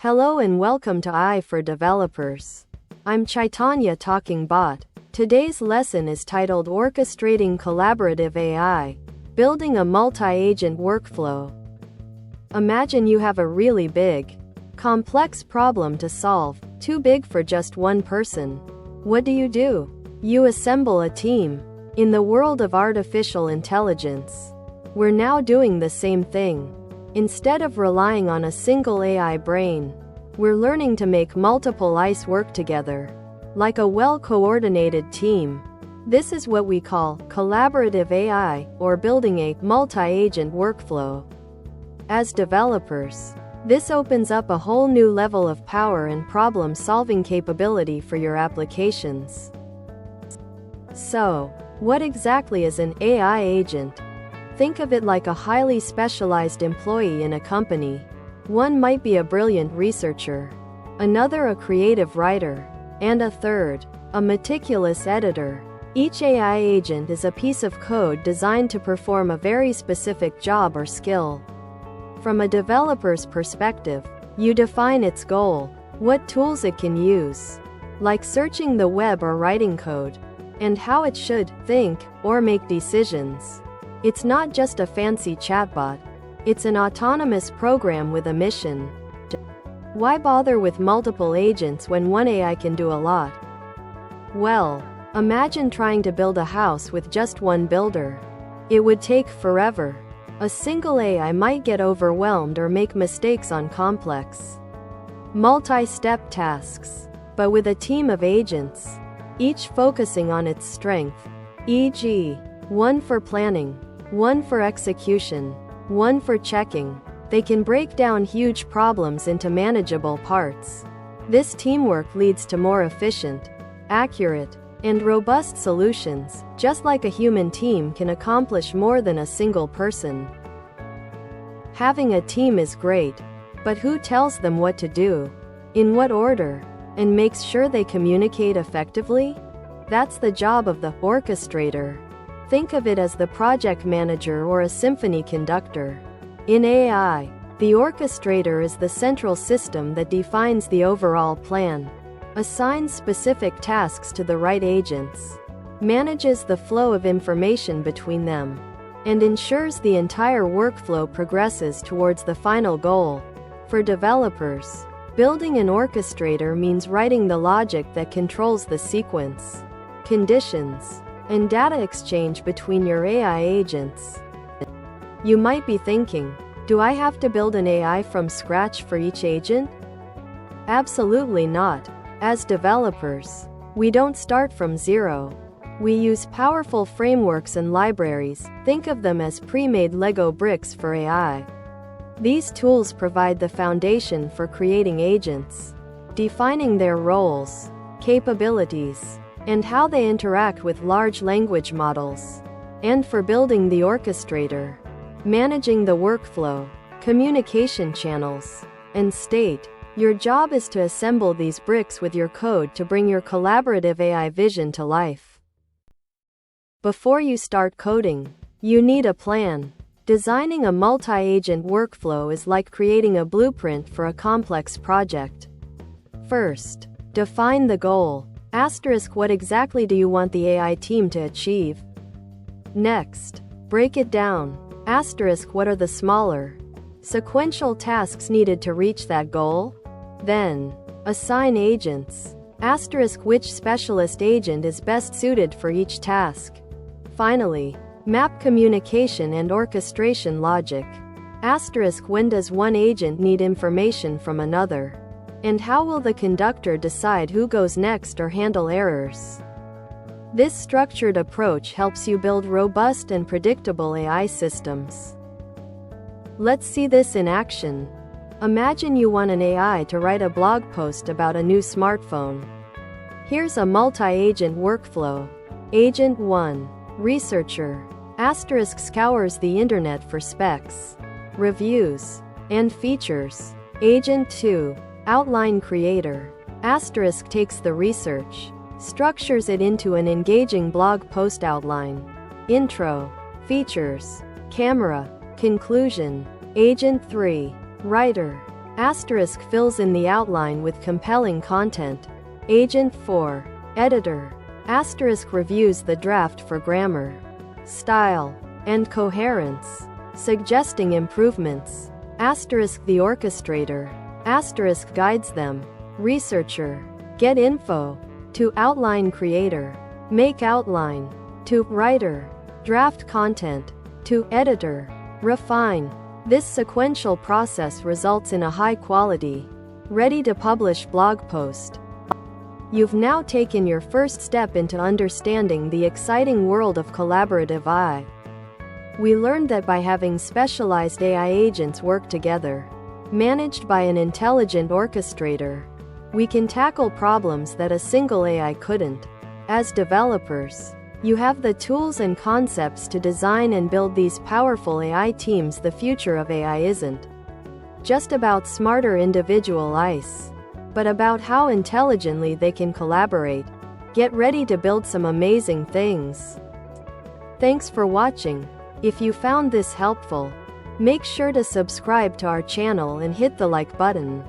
Hello and welcome to AI for Developers. I'm Chaitanya talking bot. Today's lesson is titled Orchestrating Collaborative AI, Building a Multi-Agent Workflow. Imagine you have a really big, complex problem to solve, too big for just one person. What do? You assemble a team. In the world of artificial intelligence, we're now doing the same thing. Instead of relying on a single AI brain, we're learning to make multiple eyes work together, like a well-coordinated team. This is what we call collaborative AI, or building a multi-agent workflow. As developers, this opens up a whole new level of power and problem-solving capability for your applications. So, what exactly is an AI agent? Think of it like a highly specialized employee in a company. One might be a brilliant researcher, another a creative writer, and a third, a meticulous editor. Each AI agent is a piece of code designed to perform a very specific job or skill. From a developer's perspective, you define its goal, what tools it can use, like searching the web or writing code, and how it should think or make decisions. It's not just a fancy chatbot. It's an autonomous program with a mission. Why bother with multiple agents when one AI can do a lot? Well, imagine trying to build a house with just one builder. It would take forever. A single AI might get overwhelmed or make mistakes on complex, multi-step tasks. But with a team of agents, each focusing on its strength, e.g., one for planning, one for execution, one for checking, they can break down huge problems into manageable parts. This teamwork leads to more efficient, accurate, and robust solutions, just like a human team can accomplish more than a single person. Having a team is great, but who tells them what to do, in what order, and makes sure they communicate effectively? That's the job of the orchestrator. Think of it as the project manager or a symphony conductor. In AI, the orchestrator is the central system that defines the overall plan, assigns specific tasks to the right agents, manages the flow of information between them, and ensures the entire workflow progresses towards the final goal. For developers, building an orchestrator means writing the logic that controls the sequence, conditions, and data exchange between your AI agents. You might be thinking, do I have to build an AI from scratch for each agent? Absolutely not. As developers, we don't start from zero. We use powerful frameworks and libraries. Think of them as pre-made Lego bricks for AI. These tools provide the foundation for creating agents, defining their roles, capabilities, and how they interact with large language models, and for building the orchestrator, managing the workflow, communication channels, and state. Your job is to assemble these bricks with your code to bring your collaborative AI vision to life. Before you start coding, you need a plan. Designing a multi-agent workflow is like creating a blueprint for a complex project. First, define the goal. What exactly do you want the AI team to achieve? Next, break it down. What are the smaller, sequential tasks needed to reach that goal? Then, assign agents. Which specialist agent is best suited for each task? Finally, map communication and orchestration logic. When does one agent need information from another? And how will the conductor decide who goes next or handle errors? This structured approach helps you build robust and predictable AI systems. Let's see this in action. Imagine you want an AI to write a blog post about a new smartphone. Here's a multi-agent workflow. Agent 1. Researcher. Scours the internet for specs, reviews, and features. Agent 2. Outline creator. Takes the research, structures it into an engaging blog post outline. Intro, features, camera, conclusion. Agent 3. Writer. Asterisk fills in the outline with compelling content. Agent 4. Editor. Asterisk reviews the draft for grammar, style, and coherence, suggesting improvements. Asterisk the orchestrator. Asterisk guides them. Researcher. Get info. To outline creator. Make outline. To writer. Draft content. To editor. Refine. This sequential process results in a high-quality, ready-to-publish blog post. You've now taken your first step into understanding the exciting world of collaborative AI. We learned that by having specialized AI agents work together, managed by an intelligent orchestrator, we can tackle problems that a single AI couldn't. As developers, you have the tools and concepts to design and build these powerful AI teams. The future of AI isn't just about smarter individual AIs, but about how intelligently they can collaborate. Get ready to build some amazing things. Thanks for watching. If you found this helpful, make sure to subscribe to our channel and hit the like button.